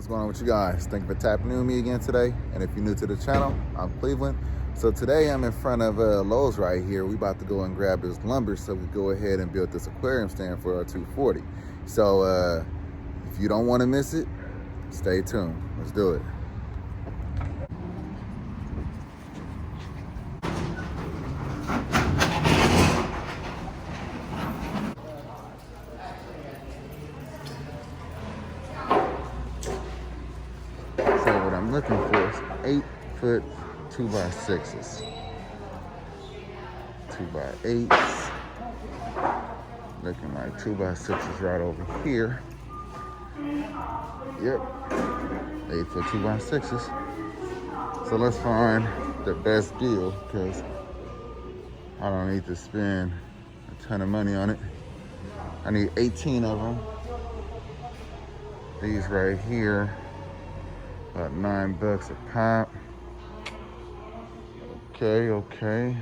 going on with you guys? Thank you for tapping in with me again today. And if you're new to the channel, I'm Cleveland. So today I'm in front of Lowe's right here. We about to go and grab this lumber so we go ahead and build this aquarium stand for our 240. So if you don't want to miss it, stay tuned. Let's do it. So what I'm looking for is 8-foot 2x6s. 2x8s. Looking like 2x6s right over here. Yep. 8-foot 2x6s. So let's find the best deal because I don't need to spend a ton of money on it. I need 18 of them. These right here, about $9 a pop. Okay.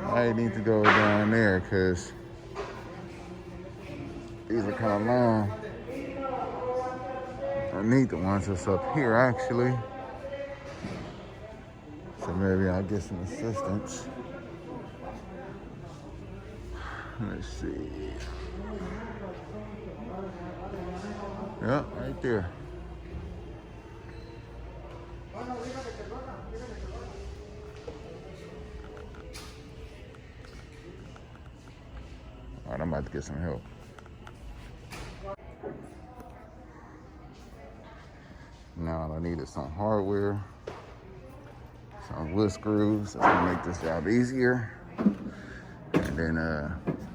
I need to go down there because these are kind of long. I need the ones that's up here actually. So maybe I'll get some assistance. Let's see. Yep, right there. All right, I'm about to get some help. Now all I need is some hardware, some wood screws. That's gonna make this job easier. And then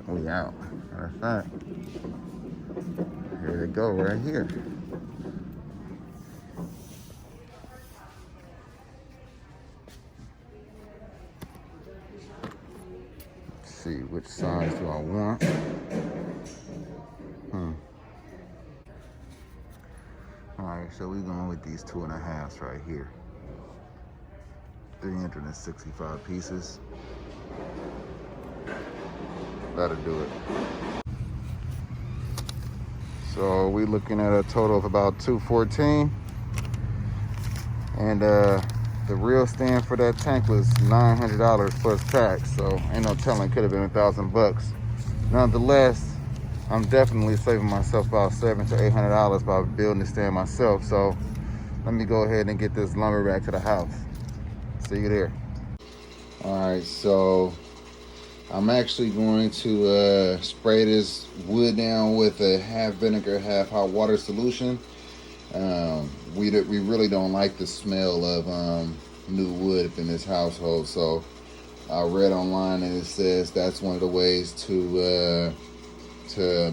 we out. Matter of fact, here they go right here. Let's see, which size do I want? All right, so we're going with these 2.5s right here. 365 pieces. That'll do it. So we're looking at a total of about 214. And the real stand for that tank was $900 plus tax. So ain't no telling, could have been $1,000. Nonetheless, I'm definitely saving myself about $700 to $800 by building the stand myself. So let me go ahead and get this lumber back to the house. See you there. All right, so I'm actually going to spray this wood down with a half vinegar, half hot water solution. We really don't like the smell of new wood in this household. So I read online and it says that's one of the ways to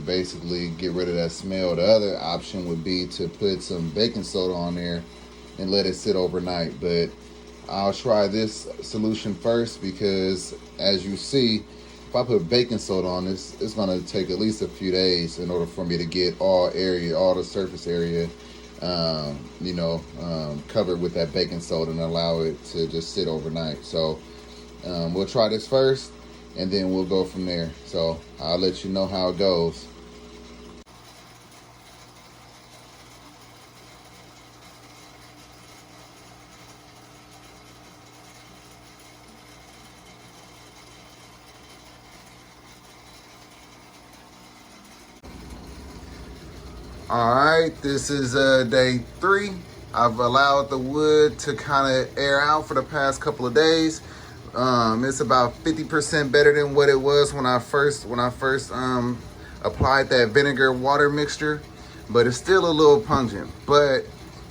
basically get rid of that smell. The other option would be to put some baking soda on there and let it sit overnight. But I'll try this solution first because as you see, if I put baking soda on this, it's gonna take at least a few days in order for me to get all the surface area, covered with that baking soda and allow it to just sit overnight. So we'll try this first and then we'll go from there. So I'll let you know how it goes. All right, this is day 3. I've allowed the wood to kind of air out for the past couple of days. It's about 50% better than what it was when I first applied that vinegar water mixture, but it's still a little pungent. But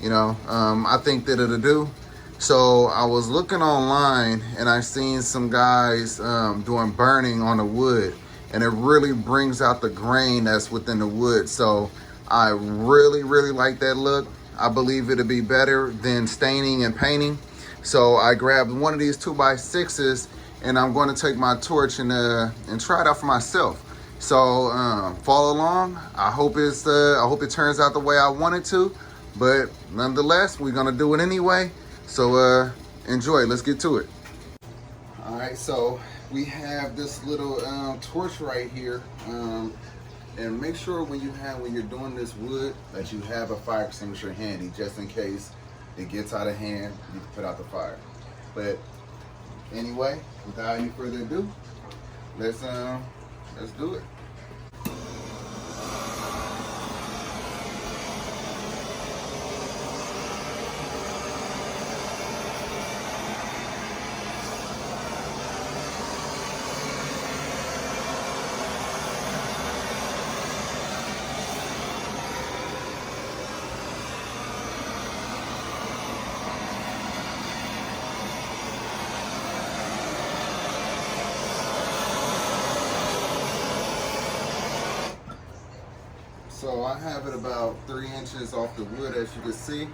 I think that it'll do. So I was looking online and I seen some guys doing burning on the wood, and it really brings out the grain that's within the wood. So I really like that look. I believe it'll be better than staining and painting. So I grabbed one of these 2x6s and I'm going to take my torch and try it out for myself. So follow along. I hope it turns out the way I want it to, but nonetheless, we're gonna do it anyway. So enjoy. Let's get to it. All right, so we have this little torch right here. And make sure when you're doing this wood that you have a fire extinguisher handy, just in case it gets out of hand, you can put out the fire. But anyway, without any further ado, let's do it. So I have it about 3 inches off the wood, as you can see.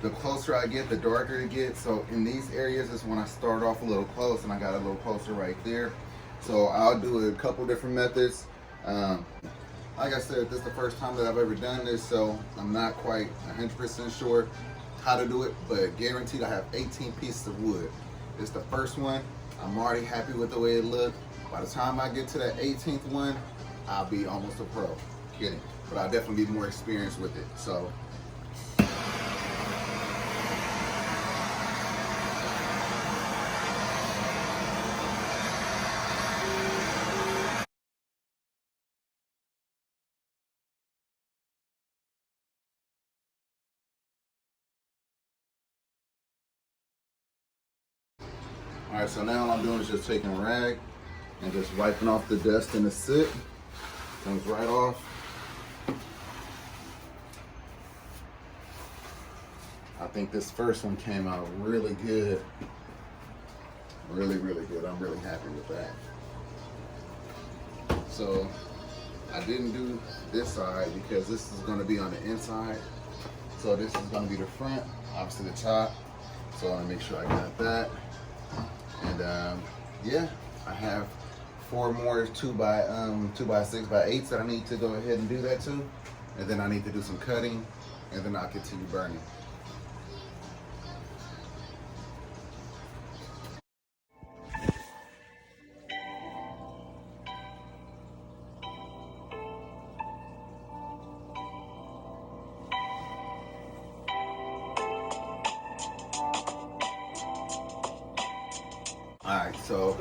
The closer I get, the darker it gets. So in these areas is when I start off a little close, and I got a little closer right there. So I'll do a couple different methods. Like I said, this is the first time that I've ever done this, so I'm not quite 100% sure how to do it, but guaranteed I have 18 pieces of wood. It's the first one. I'm already happy with the way it looked. By the time I get to that 18th one, I'll be almost a pro. Kidding, but I'll definitely be more experienced with it. So all right, so now all I'm doing is just taking a rag and just wiping off the dust and the soot. Comes right off. I think this first one came out really good. Really, really good. I'm really happy with that. So I didn't do this side because this is going to be on the inside. So this is going to be the front, obviously the top. So I want to make sure I got that. And yeah, I have 4 more 2 by 6 by 8s that I need to go ahead and do that too. And then I need to do some cutting, and then I'll continue burning. Alright, so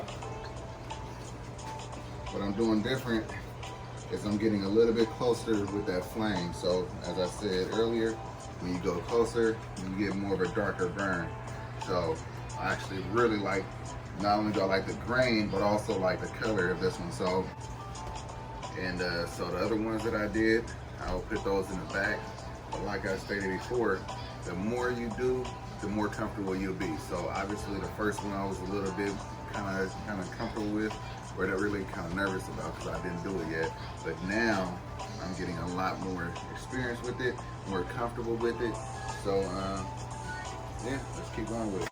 what I'm doing different is I'm getting a little bit closer with that flame. So as I said earlier, when you go closer, you get more of a darker burn. So I actually really like, not only do I like the grain, but also like the color of this one. So, and so the other ones that I did, I'll put those in the back. But like I stated before, the more you do, the more comfortable you'll be. So obviously the first one I was a little bit kind of comfortable with, or that really kind of nervous about because I didn't do it yet. But now I'm getting a lot more experience with it, more comfortable with it. So yeah, let's keep going with it.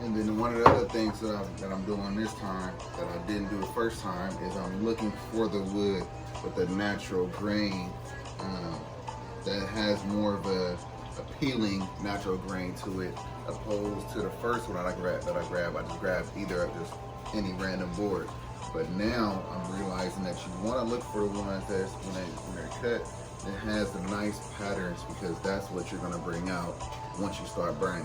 And then one of the other things that I'm doing this time that I didn't do the first time is I'm looking for the wood with a natural grain that has more of a appealing natural grain to it, opposed to the first one that I grabbed. I just grabbed either of just any random board. But now I'm realizing that you want to look for the ones that when they're cut, it has the nice patterns, because that's what you're going to bring out once you start burning.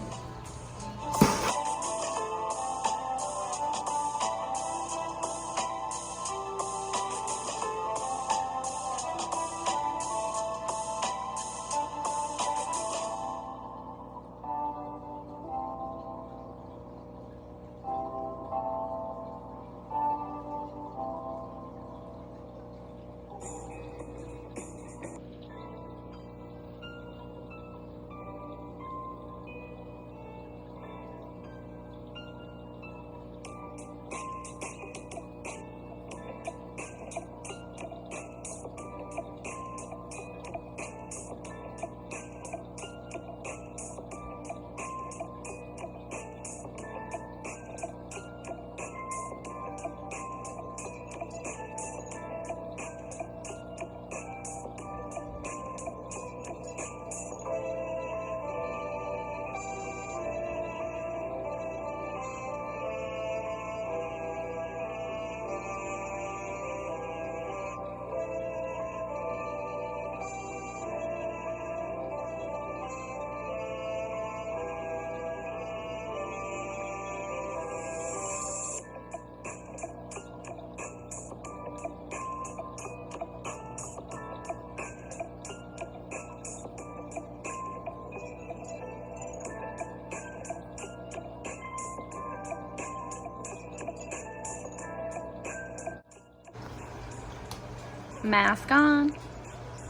Mask on,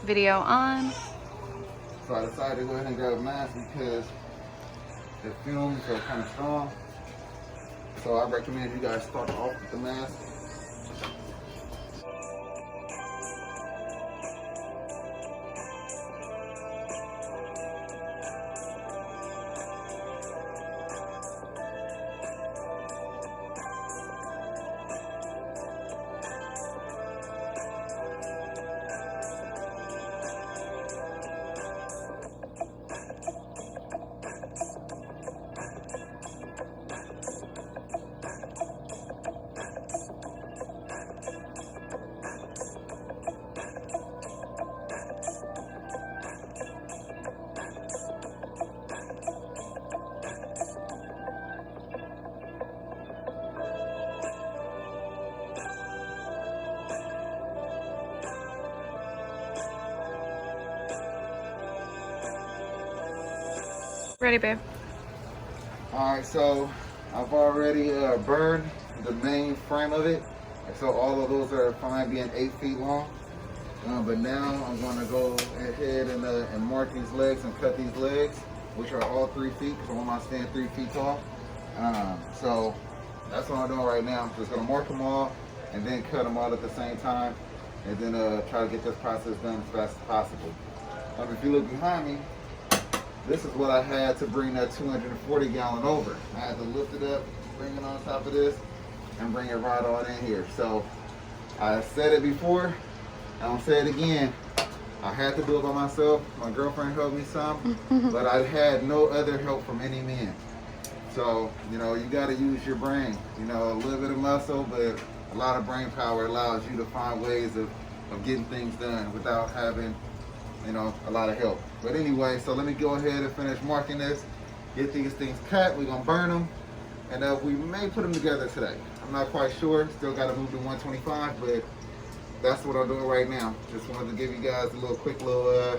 video on. So I decided to go ahead and grab a mask because the fumes are kind of strong. So I recommend you guys start off with the mask. Ready, babe. Alright, so I've already burned the main frame of it. So all of those are fine being 8 feet long. But now I'm going to go ahead and mark these legs and cut these legs, which are all 3 feet, because I want my stand 3 feet tall. So that's what I'm doing right now. I'm just going to mark them all and then cut them all at the same time, and then try to get this process done as fast as possible. If you look behind me, this is what I had to bring that 240 gallon over. I had to lift it up, bring it on top of this, and bring it right on in here. So I said it before, I'm gonna say it again. I had to do it by myself. My girlfriend helped me some, but I had no other help from any men. So, you know, you gotta use your brain. You know, a little bit of muscle, but a lot of brain power allows you to find ways of getting things done without having, you know, a lot of help. But anyway, so let me go ahead and finish marking this, get these things cut. We're gonna burn them, and we may put them together today. I'm not quite sure, still gotta move to 125, but that's what I'm doing right now. Just wanted to give you guys a little quick little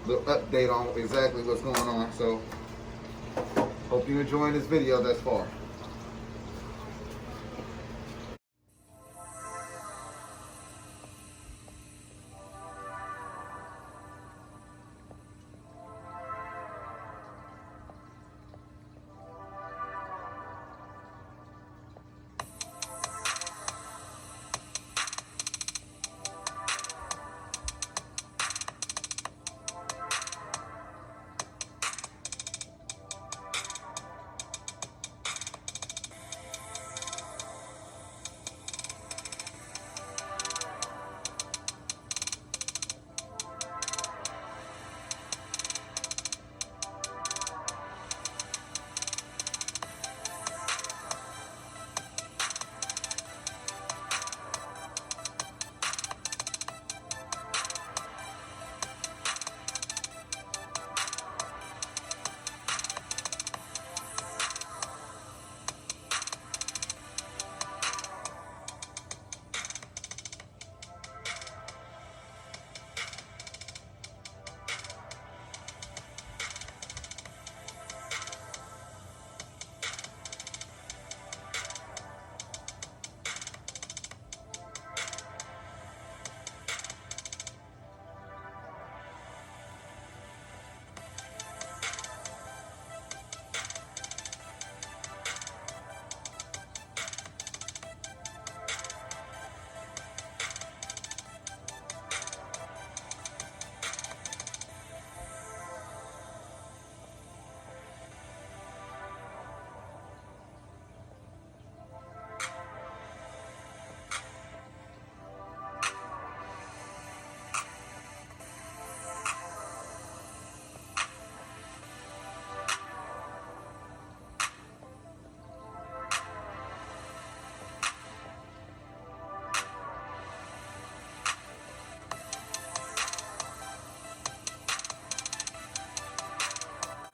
update on exactly what's going on. So hope you're enjoying this video thus far.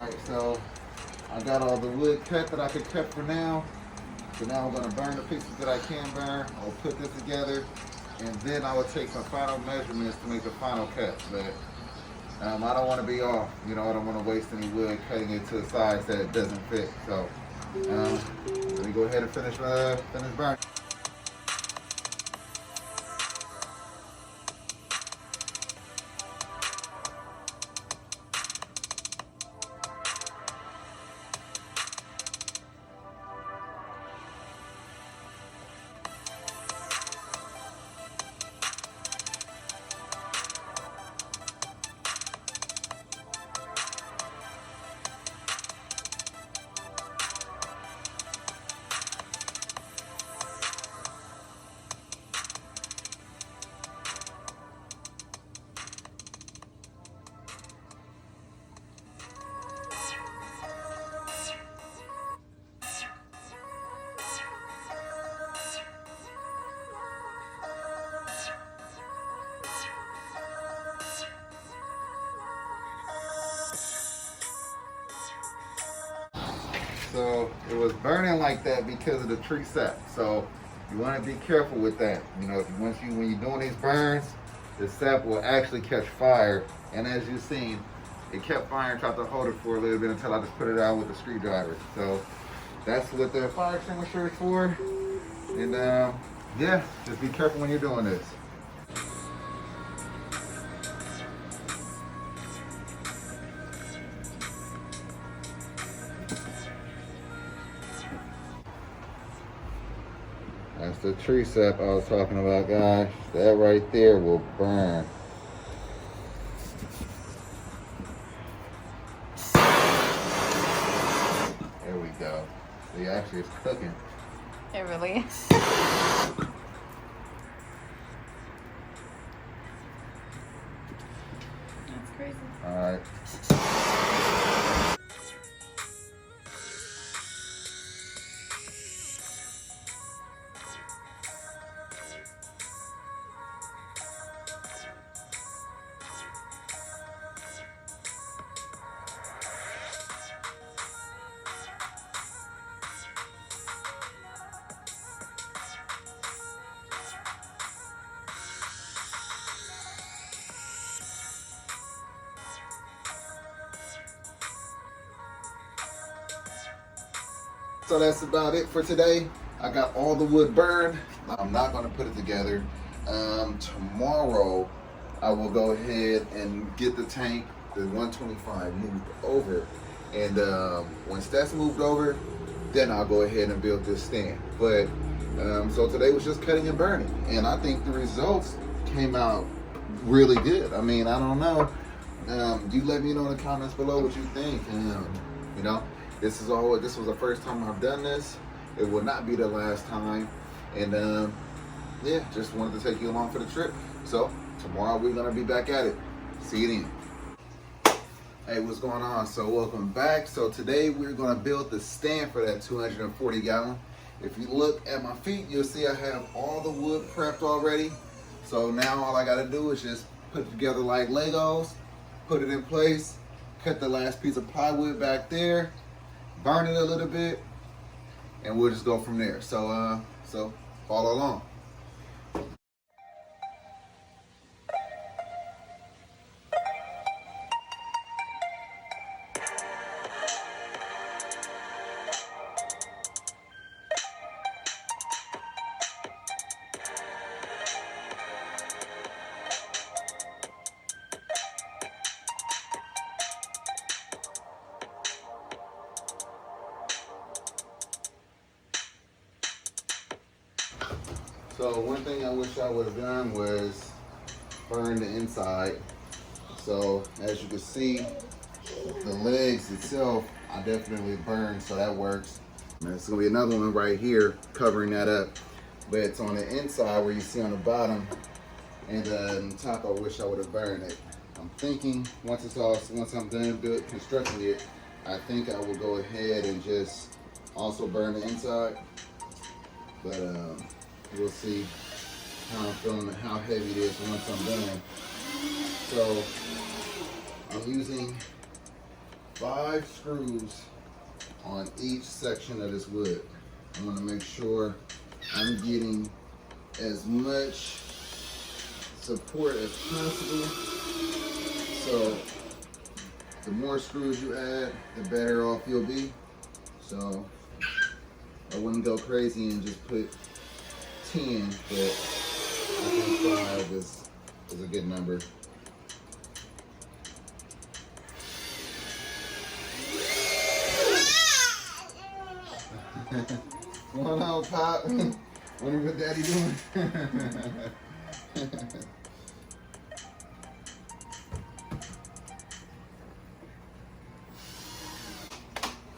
Alright, so I got all the wood cut that I could cut for now. So now I'm going to burn the pieces that I can burn. I'll put this together, and then I will take some final measurements to make the final cut. But I don't want to be off. You know, I don't want to waste any wood cutting it to a size that it doesn't fit. So let me go ahead and finish burning. So it was burning like that because of the tree sap. So you want to be careful with that. You know, when you're doing these burns, the sap will actually catch fire. And as you've seen, it kept fire and tried to hold it for a little bit until I just put it out with the screwdriver. So that's what the fire extinguisher is for. And yeah, just be careful when you're doing this. That's the tree sap I was talking about, guys. That right there will burn. There we go. See, actually it's cooking. It really is. That's crazy. All right. So that's about it for today. I got all the wood burned. I'm not going to put it together. Tomorrow, I will go ahead and get the tank, the 125, moved over. And once that's moved over, then I'll go ahead and build this stand. But so today was just cutting and burning. And I think the results came out really good. I mean, I don't know. You let me know in the comments below what you think. You know, this was the first time I've done this. It will not be the last time. And yeah, just wanted to take you along for the trip. So tomorrow we're gonna be back at it. See you then. Hey, what's going on? So welcome back. So today we're gonna build the stand for that 240 gallon. If you look at my feet, you'll see I have all the wood prepped already. So now all I gotta do is just put it together like Legos, put it in place, cut the last piece of plywood back there, burn it a little bit, and we'll just go from there. So so follow along. So one thing I wish I would have done was burn the inside. So as you can see, the legs itself, I definitely burned, so that works. And there's gonna be another one right here covering that up. But it's on the inside where you see on the bottom, and on the top, I wish I would have burned it. I'm thinking once I'm done constructing it, I think I will go ahead and just also burn the inside. But we'll see how I'm feeling and how heavy it is once I'm done. So I'm using 5 screws on each section of this wood. I want to make sure I'm getting as much support as possible. So the more screws you add, the better off you'll be. So I wouldn't go crazy and just put 10, but I think 5 is a good number. What's going on, Pop? Wonder what Daddy doing?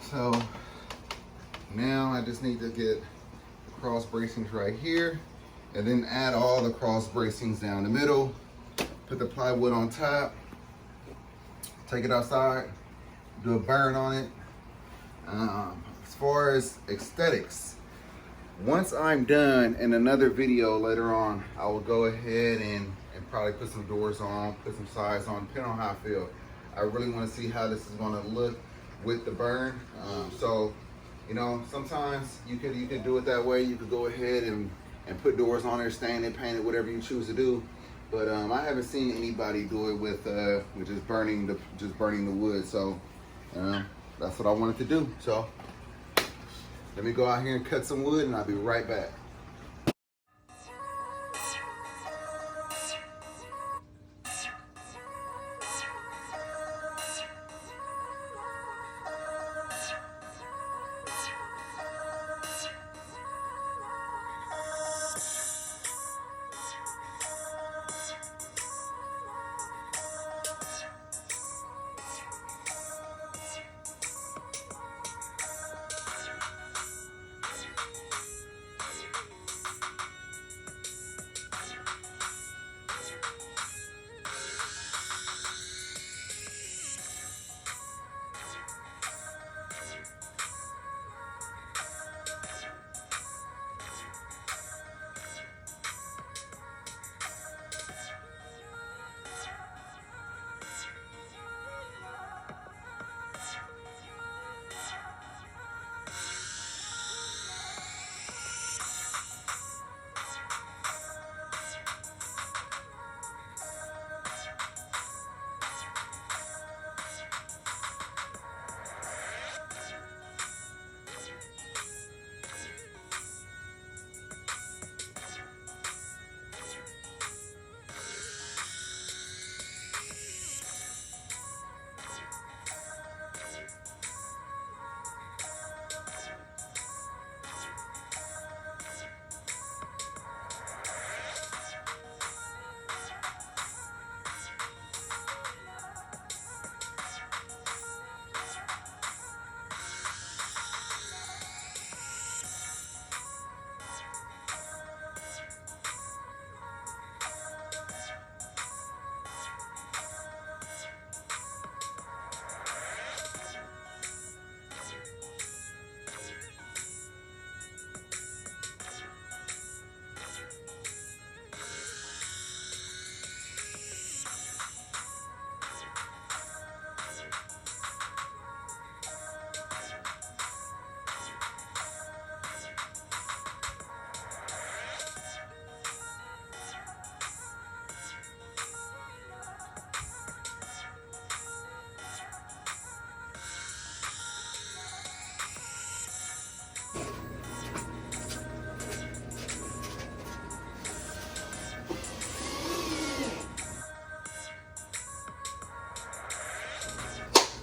So now I just need to get cross bracings right here, and then add all the cross bracings down the middle, put the plywood on top, take it outside, do a burn on it. As far as aesthetics, once I'm done in another video later on, I will go ahead and probably put some doors on, put some sides on, depending on how I feel. I really want to see how this is going to look with the burn. So You know, sometimes you could do it that way. You could go ahead and put doors on there, stain it, paint it, whatever you choose to do. But I haven't seen anybody do it with just burning the wood. So that's what I wanted to do. So let me go out here and cut some wood, and I'll be right back.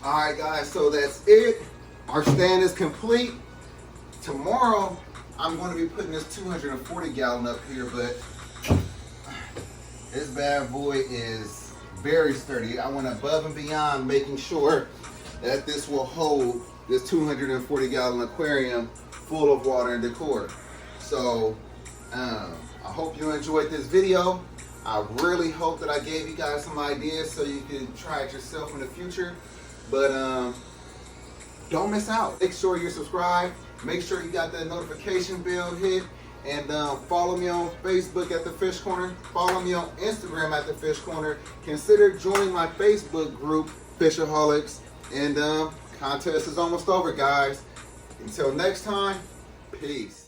All right, guys, so that's it. Our stand is complete. Tomorrow, I'm going to be putting this 240 gallon up here, but this bad boy is very sturdy. I went above and beyond making sure that this will hold this 240 gallon aquarium full of water and decor. So I hope you enjoyed this video. I really hope that I gave you guys some ideas so you can try it yourself in the future. But don't miss out. Make sure you're subscribed. Make sure you got that notification bell hit. And follow me on Facebook at The Fish Corner. Follow me on Instagram at The Fish Corner. Consider joining my Facebook group, Fishaholics. And contest is almost over, guys. Until next time, peace.